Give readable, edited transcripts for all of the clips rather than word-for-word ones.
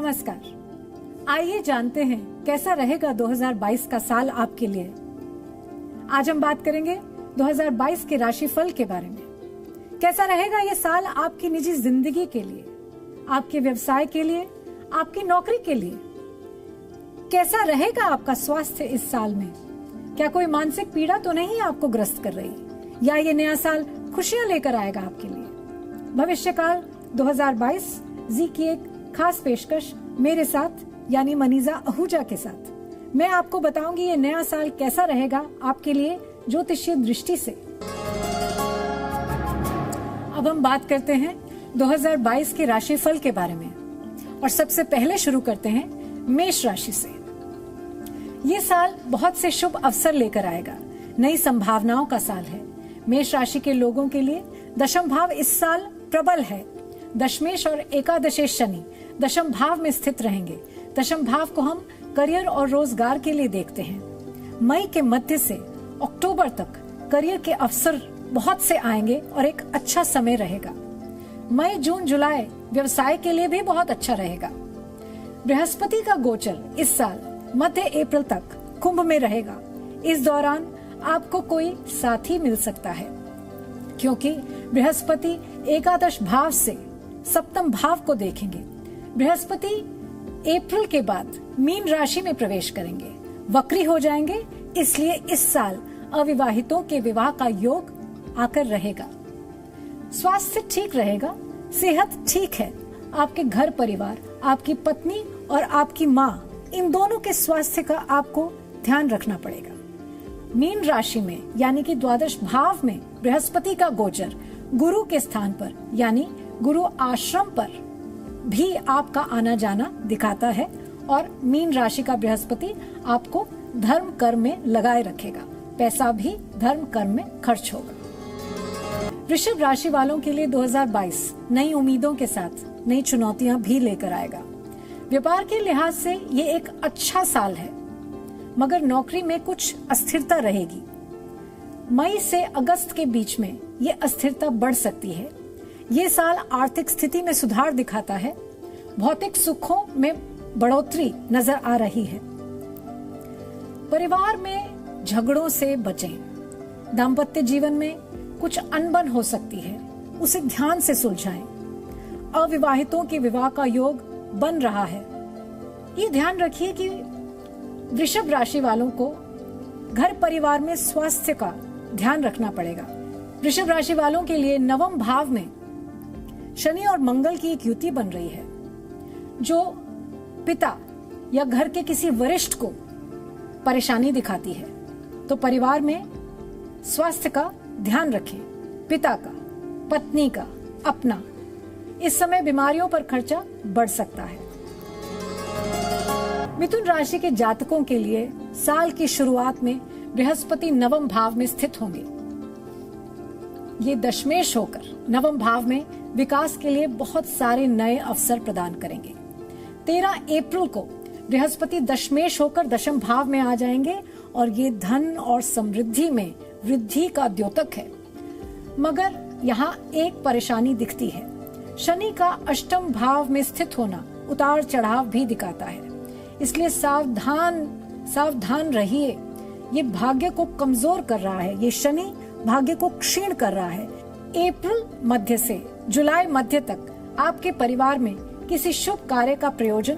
नमस्कार। आइए जानते हैं कैसा रहेगा 2022 का साल आपके लिए। आज हम बात करेंगे 2022 के राशिफल के बारे में। कैसा रहेगा ये साल आपकी निजी जिंदगी के लिए, आपके व्यवसाय के लिए, आपकी नौकरी के लिए। कैसा रहेगा आपका स्वास्थ्य इस साल में? क्या कोई मानसिक पीड़ा तो नहीं आपको ग्रस्त कर रही, या ये नया साल खुशियां लेकर आएगा आपके लिए? भविष्यकाल 2022 जी की एक खास पेशकश मेरे साथ यानी मनीजा आहूजा के साथ। मैं आपको बताऊंगी ये नया साल कैसा रहेगा आपके लिए ज्योतिषीय दृष्टि से। अब हम बात करते हैं 2022 के राशिफल के बारे में और सबसे पहले शुरू करते हैं मेष राशि से। ये साल बहुत से शुभ अवसर लेकर आएगा, नई संभावनाओं का साल है। मेष राशि के लोगों के लिए दशम भाव इस साल प्रबल है। दशमेश और एकादशेश शनि दशम भाव में स्थित रहेंगे। दशम भाव को हम करियर और रोजगार के लिए देखते हैं। मई के मध्य से अक्टूबर तक करियर के अवसर बहुत से आएंगे और एक अच्छा समय रहेगा। मई जून जुलाई व्यवसाय के लिए भी बहुत अच्छा रहेगा। बृहस्पति का गोचर इस साल मध्य अप्रैल तक कुंभ में रहेगा। इस दौरान आपको कोई साथी मिल सकता है, क्योंकि बृहस्पति एकादश भाव से सप्तम भाव को देखेंगे। बृहस्पति अप्रैल के बाद मीन राशि में प्रवेश करेंगे, वक्री हो जाएंगे। इसलिए इस साल अविवाहितों के विवाह का योग आकर रहेगा। स्वास्थ्य ठीक रहेगा, सेहत ठीक है। आपके घर परिवार, आपकी पत्नी और आपकी माँ, इन दोनों के स्वास्थ्य का आपको ध्यान रखना पड़ेगा। मीन राशि में यानी कि द्वादश भाव में बृहस्पति का गोचर गुरु के स्थान पर यानी गुरु आश्रम पर भी आपका आना जाना दिखाता है और मीन राशि का बृहस्पति आपको धर्म कर्म में लगाए रखेगा। पैसा भी धर्म कर्म में खर्च होगा। वृषभ राशि वालों के लिए 2022 नई उम्मीदों के साथ नई चुनौतियां भी लेकर आएगा। व्यापार के लिहाज से ये एक अच्छा साल है, मगर नौकरी में कुछ अस्थिरता रहेगी। मई से अगस्त के बीच में ये अस्थिरता बढ़ सकती है। ये साल आर्थिक स्थिति में सुधार दिखाता है। भौतिक सुखों में बढ़ोतरी नजर आ रही है। परिवार में झगड़ों से बचें। दाम्पत्य जीवन में कुछ अनबन हो सकती है, उसे ध्यान से सुलझाएं। अविवाहितों के विवाह का योग बन रहा है। ये ध्यान रखिए कि वृषभ राशि वालों को घर परिवार में स्वास्थ्य का ध्यान रखना पड़ेगा। वृषभ राशि वालों के लिए नवम भाव में शनि और मंगल की एक युति बन रही है, जो पिता या घर के किसी वरिष्ठ को परेशानी दिखाती है। तो परिवार में स्वास्थ्य का ध्यान रखें, पिता का, पत्नी का, अपना। इस समय बीमारियों पर खर्चा बढ़ सकता है। मिथुन राशि के जातकों के लिए साल की शुरुआत में बृहस्पति नवम भाव में स्थित होंगे। ये दशमेश होकर नवम भाव में विकास के लिए बहुत सारे नए अवसर प्रदान करेंगे। 13 अप्रैल को बृहस्पति दशमेश होकर दशम भाव में आ जाएंगे और ये धन और समृद्धि में वृद्धि का द्योतक है। मगर यहाँ एक परेशानी दिखती है। शनि का अष्टम भाव में स्थित होना उतार चढ़ाव भी दिखाता है, इसलिए सावधान रहिए। ये भाग्य को कमजोर कर रहा है, ये शनि भाग्य को क्षीण कर रहा है। अप्रैल मध्य से जुलाई मध्य तक आपके परिवार में किसी शुभ कार्य का प्रयोजन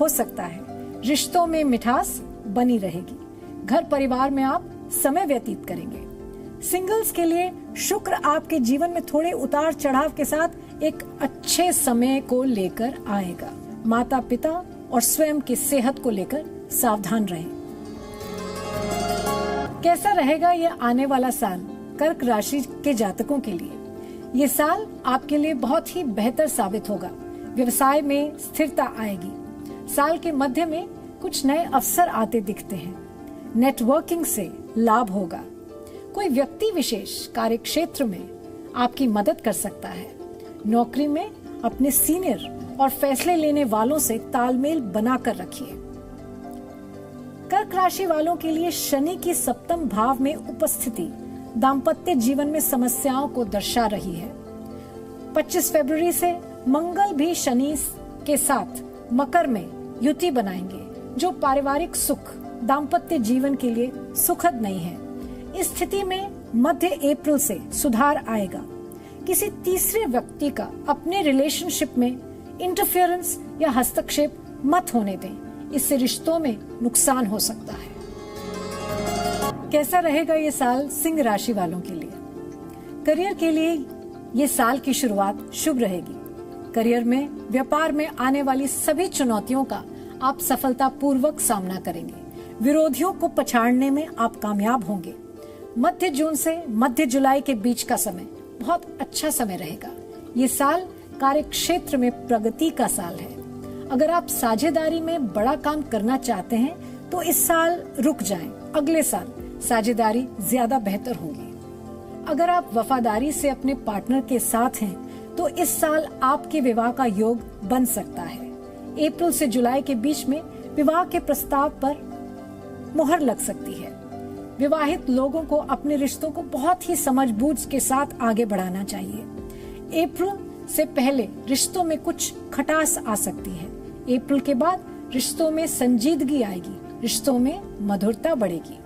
हो सकता है। रिश्तों में मिठास बनी रहेगी। घर परिवार में आप समय व्यतीत करेंगे। सिंगल्स के लिए शुक्र आपके जीवन में थोड़े उतार चढ़ाव के साथ एक अच्छे समय को लेकर आएगा। माता पिता और स्वयं की सेहत को लेकर सावधान रहें। कैसा रहेगा ये आने वाला साल कर्क राशि के जातकों के लिए? ये साल आपके लिए बहुत ही बेहतर साबित होगा। व्यवसाय में स्थिरता आएगी। साल के मध्य में कुछ नए अवसर आते दिखते हैं। नेटवर्किंग से लाभ होगा। कोई व्यक्ति विशेष कार्यक्षेत्र में आपकी मदद कर सकता है। नौकरी में अपने सीनियर और फैसले लेने वालों से तालमेल बनाकर रखिए। कर्क राशि वालों के लिए शनि की सप्तम भाव में उपस्थिति दाम्पत्य जीवन में समस्याओं को दर्शा रही है। 25 फरवरी से मंगल भी शनि के साथ मकर में युति बनाएंगे जो पारिवारिक सुख दाम्पत्य जीवन के लिए सुखद नहीं है। इस स्थिति में मध्य अप्रैल से सुधार आएगा। किसी तीसरे व्यक्ति का अपने रिलेशनशिप में इंटरफेरेंस या हस्तक्षेप मत होने दें, इससे रिश्तों में नुकसान हो सकता है। कैसा रहेगा ये साल सिंह राशि वालों के लिए? करियर के लिए ये साल की शुरुआत शुभ रहेगी। करियर में, व्यापार में आने वाली सभी चुनौतियों का आप सफलतापूर्वक सामना करेंगे। विरोधियों को पछाड़ने में आप कामयाब होंगे। मध्य जून से मध्य जुलाई के बीच का समय बहुत अच्छा समय रहेगा। ये साल कार्य क्षेत्र में प्रगति का साल है। अगर आप साझेदारी में बड़ा काम करना चाहते हैं तो इस साल रुक जाएं। अगले साल साझेदारी ज्यादा बेहतर होगी। अगर आप वफादारी से अपने पार्टनर के साथ हैं तो इस साल आपके विवाह का योग बन सकता है। अप्रैल से जुलाई के बीच में विवाह के प्रस्ताव पर मुहर लग सकती है। विवाहित लोगों को अपने रिश्तों को बहुत ही समझबूझ के साथ आगे बढ़ाना चाहिए। अप्रैल से पहले रिश्तों में कुछ खटास आ सकती है। अप्रैल के बाद रिश्तों में संजीदगी आएगी, रिश्तों में मधुरता बढ़ेगी।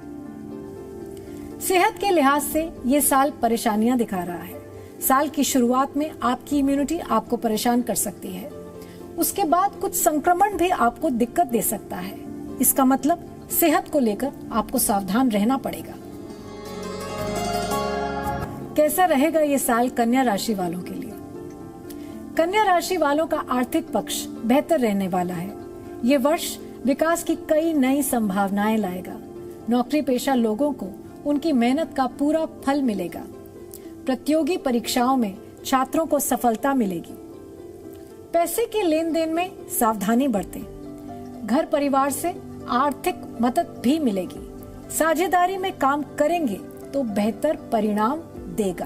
सेहत के लिहाज से ये साल परेशानियां दिखा रहा है। साल की शुरुआत में आपकी इम्यूनिटी आपको परेशान कर सकती है। उसके बाद कुछ संक्रमण भी आपको दिक्कत दे सकता है। इसका मतलब सेहत को लेकर आपको सावधान रहना पड़ेगा। कैसा रहेगा ये साल कन्या राशि वालों के लिए? कन्या राशि वालों का आर्थिक पक्ष बेहतर रहने वाला है। ये वर्ष विकास की कई नई संभावनाएं लाएगा। नौकरी पेशा लोगों को उनकी मेहनत का पूरा फल मिलेगा। प्रतियोगी परीक्षाओं में छात्रों को सफलता मिलेगी। पैसे के लेन देन में सावधानी बरतें। घर परिवार से आर्थिक मदद भी मिलेगी। साझेदारी में काम करेंगे तो बेहतर परिणाम देगा।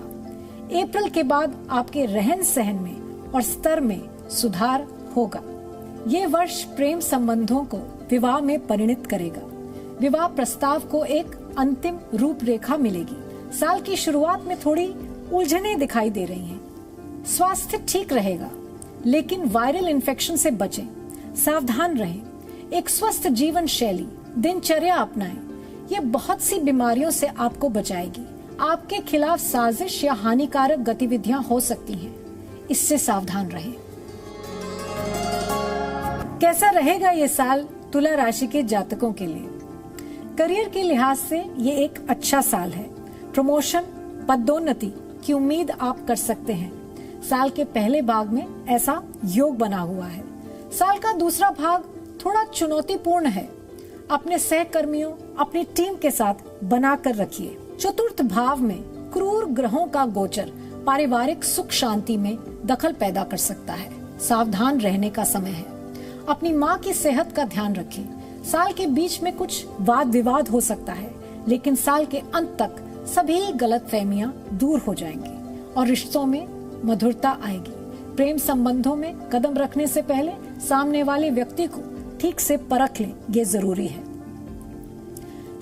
अप्रैल के बाद आपके रहन सहन में और स्तर में सुधार होगा। ये वर्ष प्रेम संबंधों को विवाह में परिणत करेगा। विवाह प्रस्ताव को एक अंतिम रूपरेखा मिलेगी। साल की शुरुआत में थोड़ी उलझनें दिखाई दे रही हैं। स्वास्थ्य ठीक रहेगा, लेकिन वायरल इन्फेक्शन से बचें। सावधान रहें। एक स्वस्थ जीवन शैली, दिनचर्या अपनाएं। ये बहुत सी बीमारियों से आपको बचाएगी। आपके खिलाफ साजिश या हानिकारक गतिविधियां हो सकती हैं, इससे सावधान रहें। कैसा रहेगा ये साल तुला राशि के जातकों के लिए? करियर के लिहाज से ये एक अच्छा साल है। प्रमोशन, पदोन्नति की उम्मीद आप कर सकते हैं। साल के पहले भाग में ऐसा योग बना हुआ है। साल का दूसरा भाग थोड़ा चुनौतीपूर्ण है। अपने सहकर्मियों, अपनी टीम के साथ बनाकर रखिए। चतुर्थ भाव में क्रूर ग्रहों का गोचर पारिवारिक सुख शांति में दखल पैदा कर सकता है। सावधान रहने का समय है। अपनी माँ की सेहत का ध्यान रखें। साल के बीच में कुछ वाद विवाद हो सकता है, लेकिन साल के अंत तक सभी गलतफहमियां दूर हो जाएंगी और रिश्तों में मधुरता आएगी। प्रेम संबंधों में कदम रखने से पहले सामने वाले व्यक्ति को ठीक से परख लें, ये जरूरी है।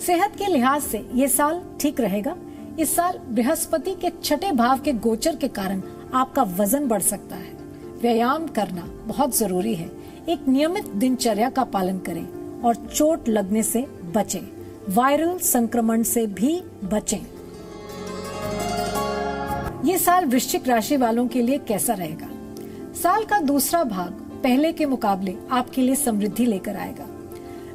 सेहत के लिहाज से ये साल ठीक रहेगा। इस साल बृहस्पति के छठे भाव के गोचर के कारण आपका वजन बढ़ सकता है। व्यायाम करना बहुत जरूरी है। एक नियमित दिनचर्या का पालन करें और चोट लगने से बचें। वायरल संक्रमण से भी बचें। ये साल वृश्चिक राशि वालों के लिए कैसा रहेगा? साल का दूसरा भाग पहले के मुकाबले आपके लिए समृद्धि लेकर आएगा।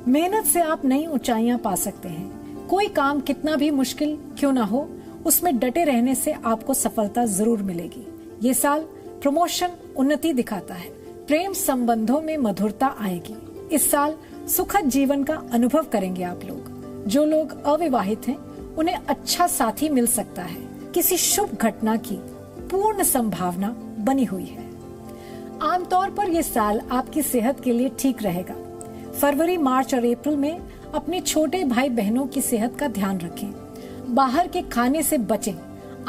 मेहनत से आप नई ऊंचाइयां पा सकते हैं। कोई काम कितना भी मुश्किल क्यों ना हो, उसमें डटे रहने से आपको सफलता जरूर मिलेगी। ये साल प्रमोशन, उन्नति दिखाता है। प्रेम संबंधों में मधुरता आएगी। इस साल सुखद जीवन का अनुभव करेंगे आप लोग। जो लोग अविवाहित हैं, उन्हें अच्छा साथी मिल सकता है। किसी शुभ घटना की पूर्ण संभावना बनी हुई है। आमतौर पर यह साल आपकी सेहत के लिए ठीक रहेगा। फरवरी, मार्च और अप्रैल में अपने छोटे भाई बहनों की सेहत का ध्यान रखें। बाहर के खाने से बचें।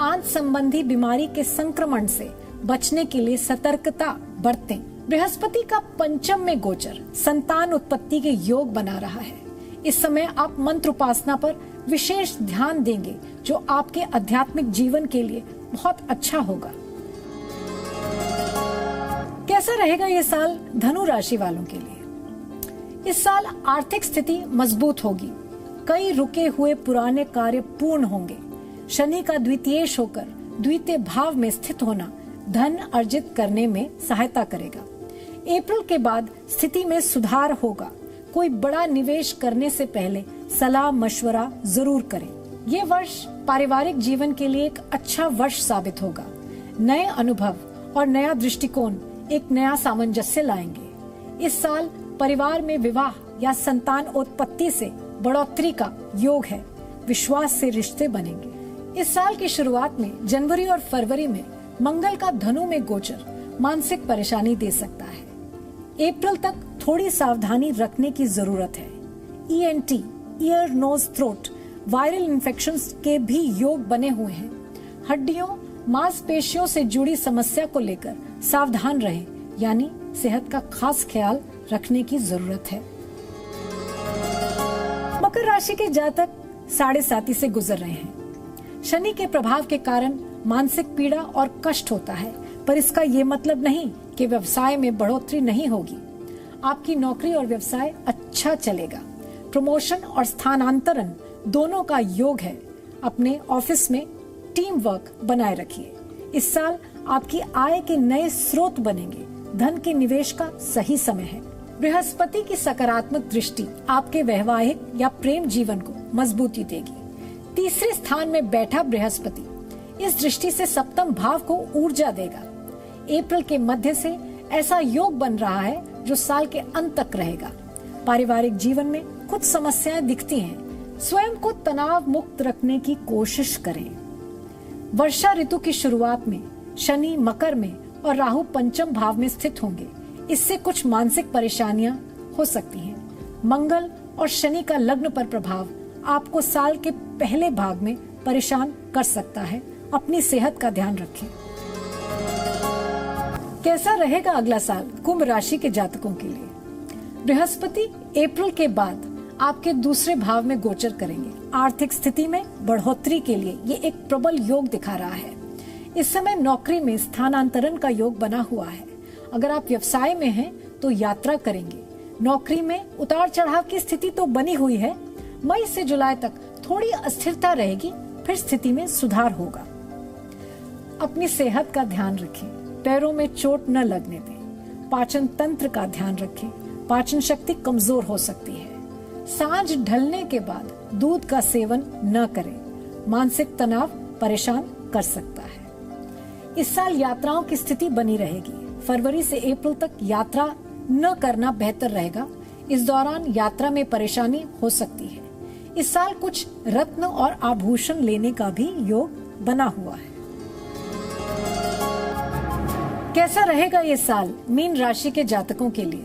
आंत संबंधी बीमारी के संक्रमण से बचने के लिए सतर्कता बरतें। बृहस्पति का पंचम में गोचर संतान उत्पत्ति के योग बना रहा है। इस समय आप मंत्र उपासना पर विशेष ध्यान देंगे, जो आपके आध्यात्मिक जीवन के लिए बहुत अच्छा होगा। कैसा रहेगा ये साल धनु राशि वालों के लिए? इस साल आर्थिक स्थिति मजबूत होगी। कई रुके हुए पुराने कार्य पूर्ण होंगे। शनि का द्वितीयेश होकर द्वितीय भाव में स्थित होना धन अर्जित करने में सहायता करेगा। अप्रैल के बाद स्थिति में सुधार होगा। कोई बड़ा निवेश करने से पहले सलाह मशवरा जरूर करें। ये वर्ष पारिवारिक जीवन के लिए एक अच्छा वर्ष साबित होगा। नए अनुभव और नया दृष्टिकोण एक नया सामंजस्य लाएंगे। इस साल परिवार में विवाह या संतान उत्पत्ति से बढ़ोतरी का योग है। विश्वास से रिश्ते बनेंगे। इस साल की शुरुआत में जनवरी और फरवरी में मंगल का धनु में गोचर मानसिक परेशानी दे सकता है। अप्रैल तक थोड़ी सावधानी रखने की जरूरत है। ENT, ear nose throat, viral infections के भी योग बने हुए हैं। हड्डियों मांसपेशियों से जुड़ी समस्या को लेकर सावधान रहें, यानी सेहत का खास ख्याल रखने की जरूरत है। मकर राशि के जातक 7.5 से गुजर रहे हैं। शनि के प्रभाव के कारण मानसिक पीड़ा और कष्ट होता है, पर इसका ये मतलब नहीं कि व्यवसाय में बढ़ोतरी नहीं होगी। आपकी नौकरी और व्यवसाय अच्छा चलेगा। प्रमोशन और स्थानांतरण दोनों का योग है। अपने ऑफिस में टीम वर्क बनाए रखिए। इस साल आपकी आय के नए स्रोत बनेंगे। धन के निवेश का सही समय है। बृहस्पति की सकारात्मक दृष्टि आपके वैवाहिक या प्रेम जीवन को मजबूती देगी। तीसरे स्थान में बैठा बृहस्पति इस दृष्टि से सप्तम भाव को ऊर्जा देगा। अप्रैल के मध्य से ऐसा योग बन रहा है जो साल के अंत तक रहेगा। पारिवारिक जीवन में कुछ समस्याएं दिखती हैं। स्वयं को तनाव मुक्त रखने की कोशिश करें। वर्षा ऋतु की शुरुआत में शनि मकर में और राहु पंचम भाव में स्थित होंगे। इससे कुछ मानसिक परेशानियां हो सकती हैं। मंगल और शनि का लग्न पर प्रभाव आपको साल के पहले भाग में परेशान कर सकता है। अपनी सेहत का ध्यान रखें। कैसा रहेगा अगला साल कुंभ राशि के जातकों के लिए? बृहस्पति अप्रैल के बाद आपके दूसरे भाव में गोचर करेंगे। आर्थिक स्थिति में बढ़ोतरी के लिए ये एक प्रबल योग दिखा रहा है। इस समय नौकरी में स्थानांतरण का योग बना हुआ है। अगर आप व्यवसाय में हैं तो यात्रा करेंगे। नौकरी में उतार चढ़ाव की स्थिति तो बनी हुई है। मई से जुलाई तक थोड़ी अस्थिरता रहेगी, फिर स्थिति में सुधार होगा। अपनी सेहत का ध्यान रखें। पैरों में चोट न लगने दें। पाचन तंत्र का ध्यान रखें। पाचन शक्ति कमजोर हो सकती है। सांझ ढलने के बाद दूध का सेवन न करें। मानसिक तनाव परेशान कर सकता है। इस साल यात्राओं की स्थिति बनी रहेगी। फरवरी से अप्रैल तक यात्रा न करना बेहतर रहेगा। इस दौरान यात्रा में परेशानी हो सकती है। इस साल कुछ रत्न और आभूषण लेने का भी योग बना हुआ है। कैसा रहेगा ये साल मीन राशि के जातकों के लिए?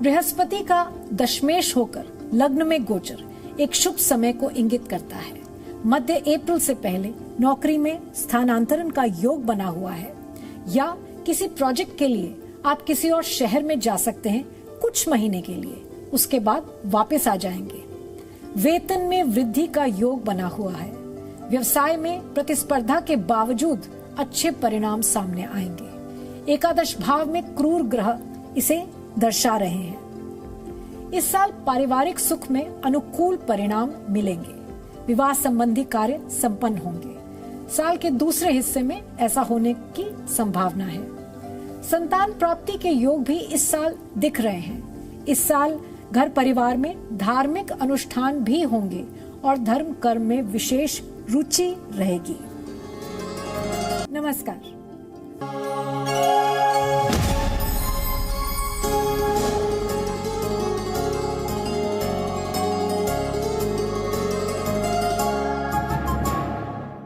बृहस्पति का दशमेश होकर लग्न में गोचर एक शुभ समय को इंगित करता है। मध्य अप्रैल से पहले नौकरी में स्थानांतरण का योग बना हुआ है, या किसी प्रोजेक्ट के लिए आप किसी और शहर में जा सकते हैं कुछ महीने के लिए। उसके बाद वापस आ जाएंगे। वेतन में वृद्धि का योग बना हुआ है। व्यवसाय में प्रतिस्पर्धा के बावजूद अच्छे परिणाम सामने आएंगे। एकादश भाव में क्रूर ग्रह इसे दर्शा रहे हैं। इस साल पारिवारिक सुख में अनुकूल परिणाम मिलेंगे। विवाह संबंधी कार्य संपन्न होंगे। साल के दूसरे हिस्से में ऐसा होने की संभावना है। संतान प्राप्ति के योग भी इस साल दिख रहे हैं। इस साल घर परिवार में धार्मिक अनुष्ठान भी होंगे और धर्म कर्म में विशेष रुचि रहेगी। नमस्कार।